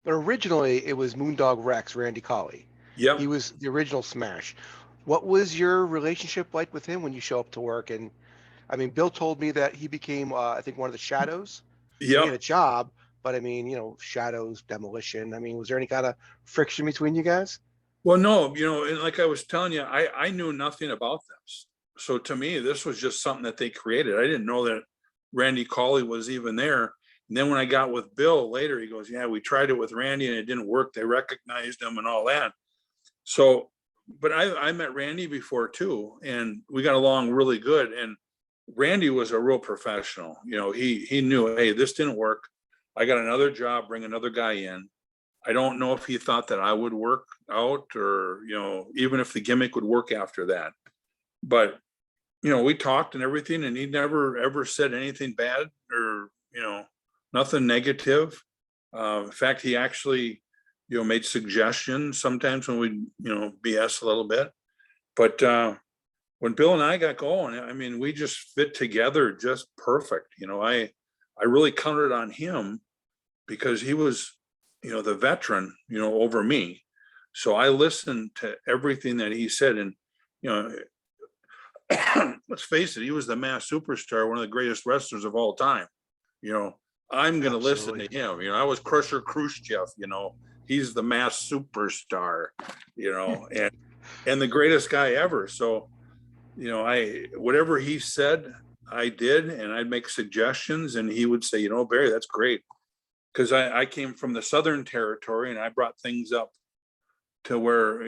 But originally, it was Moondog Rex, Randy Colley. He Yep. was the original Smash. What was your relationship like with him when you show up to work? And I mean, Bill told me that he became, I think, one of the shadows. So he had a Yep. job, but I mean, shadows, demolition. I mean, was there any kind of friction between you guys? Well, no, and like I was telling you, I knew nothing about this. So to me, this was just something that they created. I didn't know that Randy Colley was even there. And then when I got with Bill later, he goes, "Yeah, we tried it with Randy and it didn't work. They recognized him and all that." So, but I met Randy before too, and we got along really good. And Randy was a real professional. He knew, hey, this didn't work. I got another job, bring another guy in. I don't know if he thought that I would work out or, even if the gimmick would work after that. But, we talked and everything, and he never ever said anything bad or, nothing negative. In fact, he actually, made suggestions sometimes when we, BS a little bit. But when Bill and I got going, I mean, we just fit together just perfect. I really counted on him because he was, the veteran, over me. So I listened to everything that he said. And, you know, let's face it, he was the mass superstar, one of the greatest wrestlers of all time. You know, I'm going to listen to Absolutely. him. I was Crusher Khrushchev, he's the mass superstar, and the greatest guy ever. So, whatever he said, I did, and I'd make suggestions, and he would say, Barry, that's great. Because I came from the Southern territory and I brought things up to where,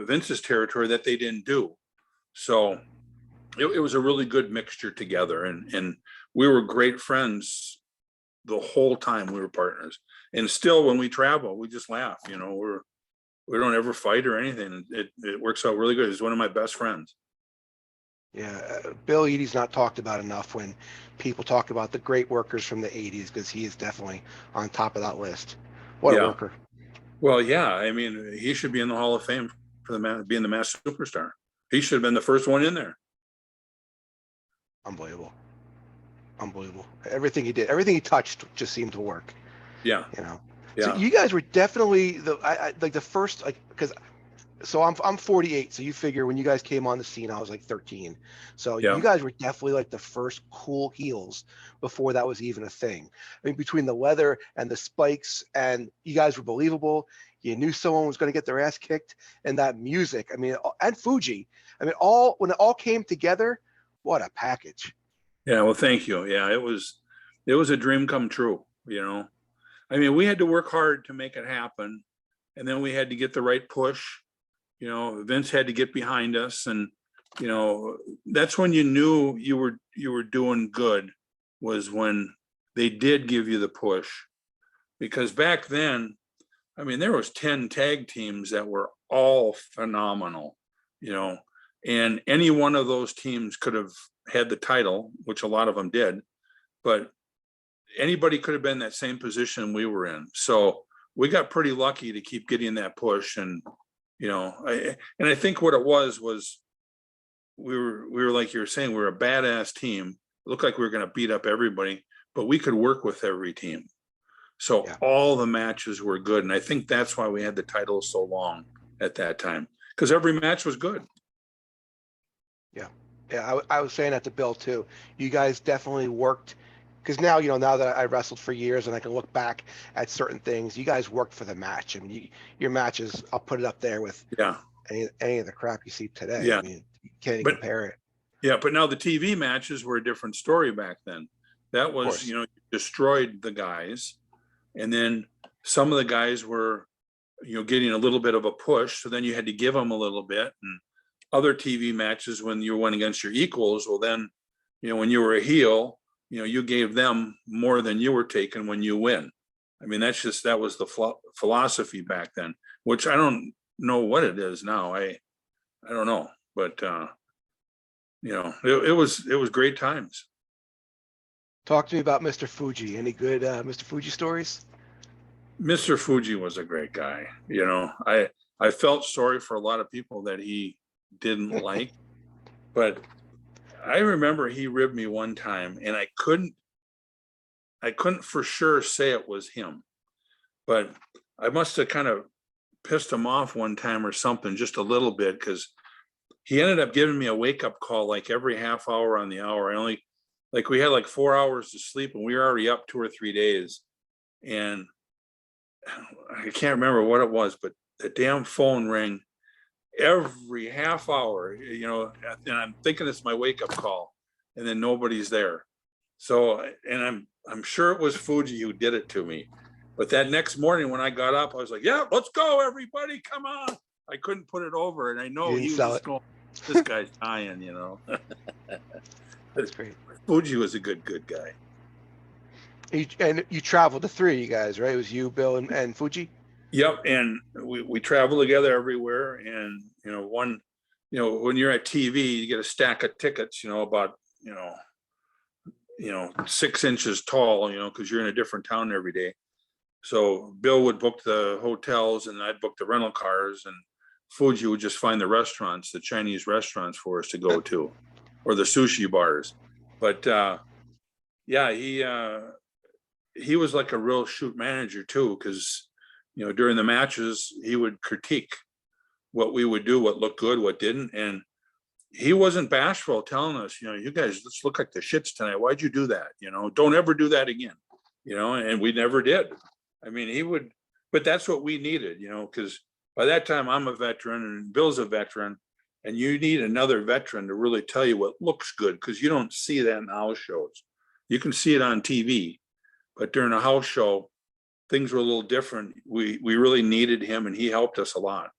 Vince's territory that they didn't do. So it was a really good mixture together. And we were great friends the whole time we were partners. And still when we travel, we just laugh, we don't ever fight or anything. It works out really good. He's one of my best friends. Yeah, Bill Eadie's not talked about enough when people talk about the great workers from the 80s because he is definitely on top of that list. What a Yeah. worker. Well, yeah. I mean, he should be in the Hall of Fame for being the mass superstar. He should have been the first one in there. Unbelievable. Unbelievable. Everything he did, everything he touched just seemed to work, Yeah. you know. So Yeah. you guys were definitely like the first, like, because so I'm 48, so you figure when you guys came on the scene, I was like 13. So you Yeah. guys were definitely like the first cool heels before that was even a thing. I mean, between the leather and the spikes, and you guys were believable. You knew someone was going to get their ass kicked, and that music. I mean, and Fuji. I mean, all when it all came together, what a package. Yeah. Well, thank you. Yeah. It was a dream come true. I mean, we had to work hard to make it happen. And then we had to get the right push. Vince had to get behind us. And, that's when you knew you were doing good, was when they did give you the push. Because back then, I mean, there was 10 tag teams that were all phenomenal, you know, and any one of those teams could have had the title, which a lot of them did, but anybody could have been in that same position we were in. So we got pretty lucky to keep getting that push. And, I think what it was we were like you were saying, we were a badass team. It looked like we were going to beat up everybody, but we could work with every team. So Yeah, all the matches were good. And I think that's why we had the title so long at that time, because every match was good. yeah, yeah. I was saying that to Bill too. You guys definitely worked because now now that I wrestled for years and I can look back at certain things. You guys worked for the match. I mean, your matches. I'll put it up there with Yeah. any of the crap you see today. I Yeah. mean, you can't even But compare it. yeah, but now the TV matches were a different story back then. That Of was, course. you destroyed the guys. And then some of the guys were, getting a little bit of a push. So then you had to give them a little bit. And other TV matches, when you went against your equals, well, then, when you were a heel, you gave them more than you were taking when you win. I mean, that was the philosophy back then, which I don't know what it is now. I don't know, but it was great times. Talk to me about Mr. Fuji. Any good Mr. Fuji stories? Mr. Fuji was a great guy. I felt sorry for a lot of people that he didn't like, but I remember he ribbed me one time, and I couldn't for sure say it was him, but I must have kind of pissed him off one time or something, just a little bit, because he ended up giving me a wake up call like every half hour on the hour. I only, like, we had like 4 hours to sleep and we were already up 2 or 3 days. And I can't remember what it was, but the damn phone rang every half hour, you know, and I'm thinking it's my wake up call, and then nobody's there. So, and I'm sure it was Fuji who did it to me. But that next morning when I got up, I was like, yeah, let's go, everybody, come on. I couldn't put it over, and I know he was just going, this guy's dying, you know. That's great. Fuji was a good guy. And you traveled, the three of you guys, right? It was you, Bill, and Fuji? Yep, and we travel together everywhere. And, you know, when you're at TV, you get a stack of tickets, you know, about, you know, 6 inches tall, you know, because you're in a different town every day. So Bill would book the hotels and I'd book the rental cars, and Fuji would just find the restaurants, the Chinese restaurants for us to go to, or the sushi bars. But yeah, he was like a real shoot manager too, because, you know, during the matches, he would critique what we would do, what looked good, what didn't. And he wasn't bashful telling us, you know, you guys, let's look like the shits tonight. Why'd you do that? You know, don't ever do that again, you know, and we never did. I mean, he would, but that's what we needed, you know, because by that time I'm a veteran and Bill's a veteran, and you need another veteran to really tell you what looks good, because you don't see that in house shows. You can see it on TV, but during a house show, things were a little different. We really needed him, and he helped us a lot.